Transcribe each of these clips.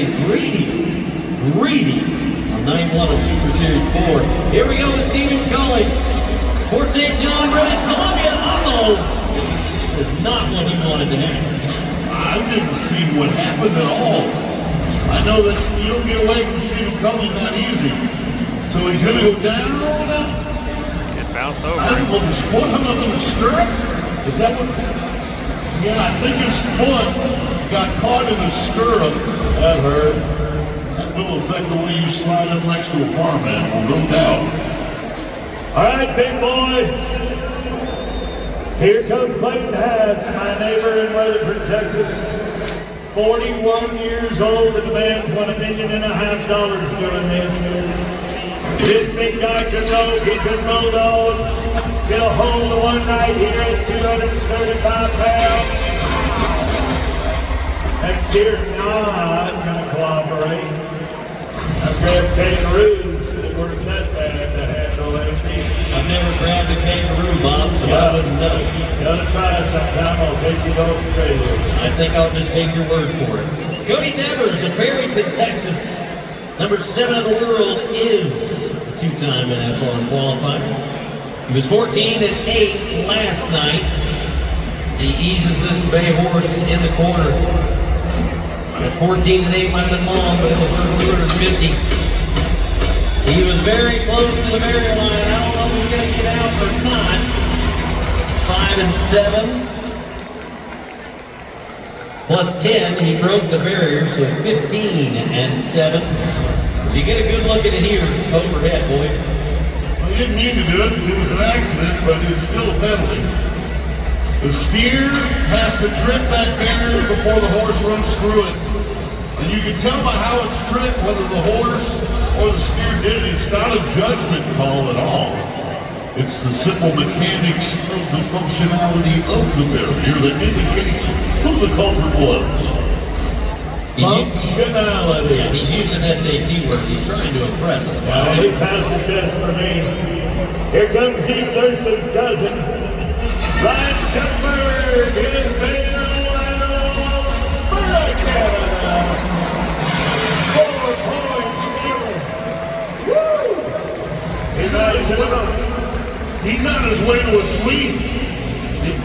a greedy on 9-1 of Super Series 4. Here we go with Stephen Cully. Fort St. John, British Columbia. This is not what he wanted to happen. I didn't see what happened at all. I know that you don't get away from Stephen Cully that easy. So he's going to go down. It bounced over. I don't know, his foot hung up in the stirrup? Is that what? Yeah, I think his foot got caught in the stirrup. That hurt. That will affect the way you slide up next to a farm animal, no doubt. All right, big boy. Here comes Clayton Hatch, my neighbor in Weatherford, Texas. 41 years old and demands $1.5 million doing this. This big guy can roll, he can bulldog. He'll hold the one right here at 235 pounds. That steer's not gonna cooperate. I've grabbed kangaroos that weren't that bad to handle anything. I've never grabbed a kangaroo, Bob, so I wouldn't know. You ought to try it sometime. I'll take you to Australia. I think I'll just take your word for it. Cody Devers of Barrington, Texas. Number 7 in the world is a two-time F1 qualifier. He was 14-8 last night. He eases this bay horse in the corner. At 14-8 might have been long, but it was for 250. He was very close to the barrier line. I don't know if he's going to get out or not. 5-7. Plus 10, he broke the barrier, so 15-7. So you get a good look at it here overhead, boy. Well, he didn't mean to do it. It was an accident, but it's still a penalty. The steer has to trip that barrier before the horse runs through it. And you can tell by how it's tripped whether the horse or the steer did it. It's not a judgment call at all. It's the simple mechanics of the functionality of the barrier that indicates who the culprit was. Functionality. Yeah, he's using SAT words. He's trying to impress us. He passed the test for me. Here comes Zeke Thurston's cousin. Ryan Schuckberg, his favorite Canada. 4.0. Woo! He's on his way to a sweep. He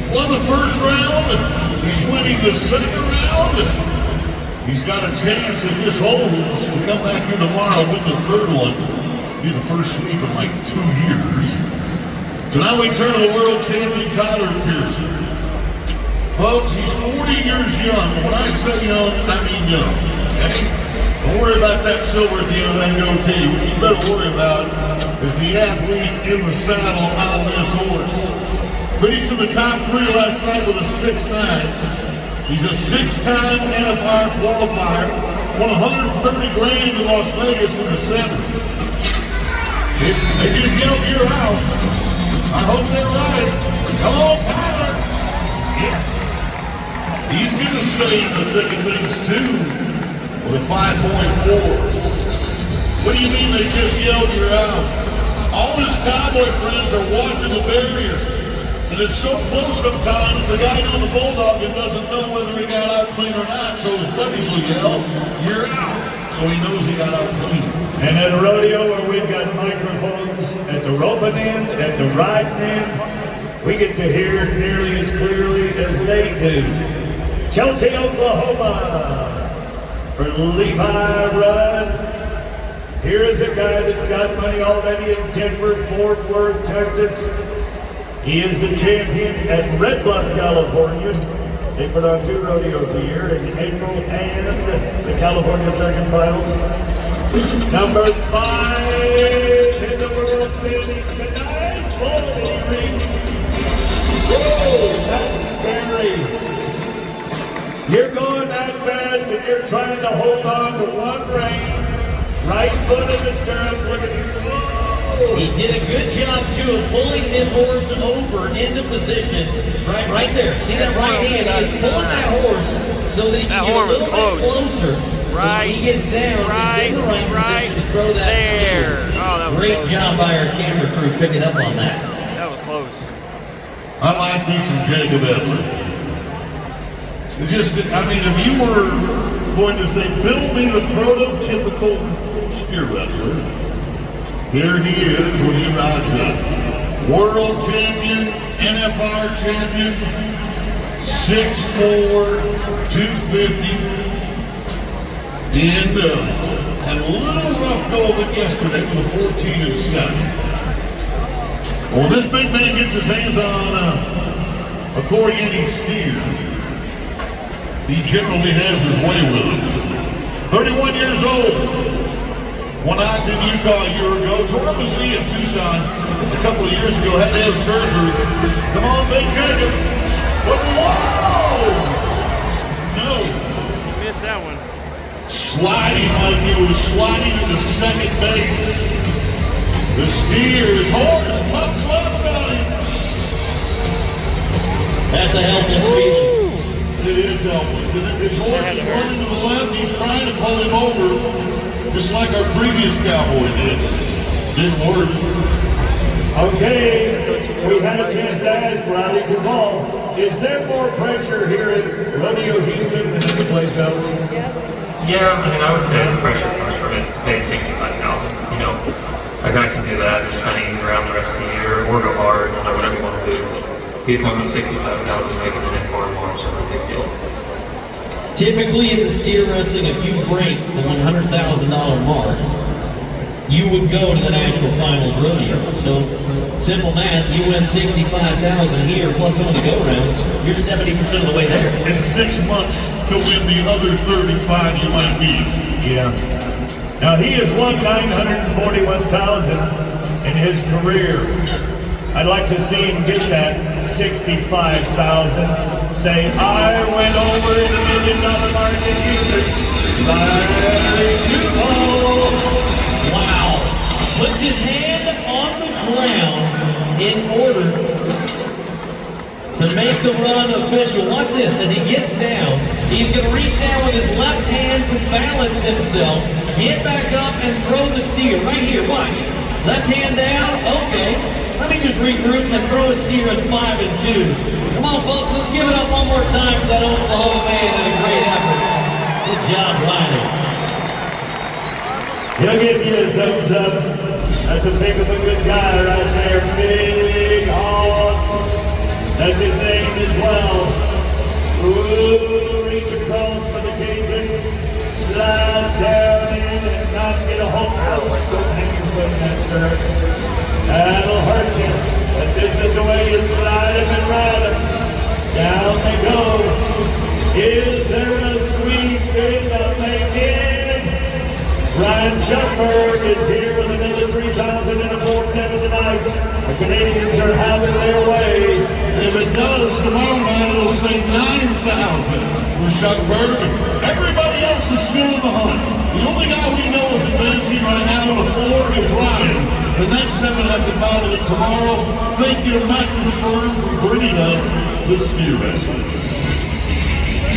won the first round, and he's winning the second round. And he's got a chance if this holds to come back here tomorrow and win the third one. Be the first sweep in like 2 years. So now we turn to the world champion Tyler Pearson. Folks, he's 40 years young. When I say young, I mean young. Okay? Don't worry about that silver at the end of that goatee. What you better worry about is the athlete in the saddle on this horse. Finished in the top 3 last night with a 6.9. He's a 6-time NFR qualifier. Won $130,000 in Las Vegas in December. They just yelled "You're out." I hope they're right. Come on, Tyler. Yes. He's going to stay in the thick of things too with a 5.4. What do you mean they just yelled "You're out"? All his cowboy friends are watching the barrier. And it's so close sometimes, the guy doing the bulldog doesn't know whether he got out clean or not. So his buddies will yell, "You're out." So he knows he got out clean. And at a rodeo where we've got microphones at the roping end, at the riding end, we get to hear nearly as clearly as they do. Chelsea, Oklahoma, for Levi Rudd. Here is a guy that's got money already in Denver, Fort Worth, Texas. He is the champion at Red Bluff, California. They put on 2 rodeos a year in April and the California Second Finals. Number 5 in the world standings tonight, Holy Reach. Whoa, that's scary. You're going that fast and you're trying to hold on to one rein. Right foot in the stirrup, look at you. He did a good job, too, of pulling his horse over into position. Right there. See that right hand? He is pulling that horse so that he can get a little bit closer. Right. So when he gets down, he's in the right position to throw that there. steer. Oh, that was Great close. job by our camera crew picking up on that. That was close. I like me some Jacob Edler. It just, I mean, if you were going to say, build me the prototypical steer wrestler. Here he is when he rides up. World champion, NFR champion, 6'4", 250. And had a little rough go of it yesterday with a 14-7. Well, this big man gets his hands on a Corriente steer. He generally has his way with him. 31 years old. When I was in Utah a year ago, tore up his knee in Tucson a couple of years ago, had to have surgery. Come on, big Jacob. Whoa! No. Missed that one. Sliding like he was sliding into second base. The steer, his horse, cuts left on him. That's a helpless feeling. It is helpless. And his horse is running to the left. He's trying to pull him over, just like our previous cowboy did. Didn't work. Okay, we had a chance to ask Riley Duvall, is there more pressure here at Rodeo Houston than any place else? Yeah, I mean, I would say the pressure comes from it paying $65,000. You know, a guy can do that, just kind of ease around the rest of the year, or go hard, or whatever you want to do. You're talking about $65,000 making an F4 in March. That's a big deal. Typically in the steer wrestling, if you break the $100,000 mark, you would go to the National Finals Rodeo. So, simple math, you win $65,000 here, plus some of the go-rounds, you're 70% of the way there. In 6 months to win the other 35 you might need. Yeah. Now he has won $941,000 in his career. I'd like to see him get that $65,000. Say, I went over in $1 million market Houston. Larry Duvall. Wow. Puts his hand on the ground in order to make the run official. Watch this. As he gets down, he's going to reach down with his left hand to balance himself, get back up and throw the steer. Right here, watch. Left hand down. Okay. Let me just regroup and throw a steer at 5 and 2. Come on, folks. Let's give it up one more time for that Oklahoma man and a great effort. Good job, Riley. He'll give you a thumbs up. That's a big of a good guy right there. Big Hoss. That's his name as well. Ooh, reach across for the Cajun. Slide down in and not get a hold. Ouch, don't hang your foot in that stirrup. That'll hurt you. But this is the way you slide him and ride him. Down they go. Is there a sweep in the making? Ryan Schuckberg is here with another 3,000 and a 4-10 of the night. The Canadians are having their way. If it does, tomorrow night it'll say 9,000 for Schuckberg. Everybody else is still in the hunt. The only guy we know is advancing right now to the 4 is Ryan. The next 7 have to battle it tomorrow. Thank you to Mattress Firm for bringing us the steer wrestling.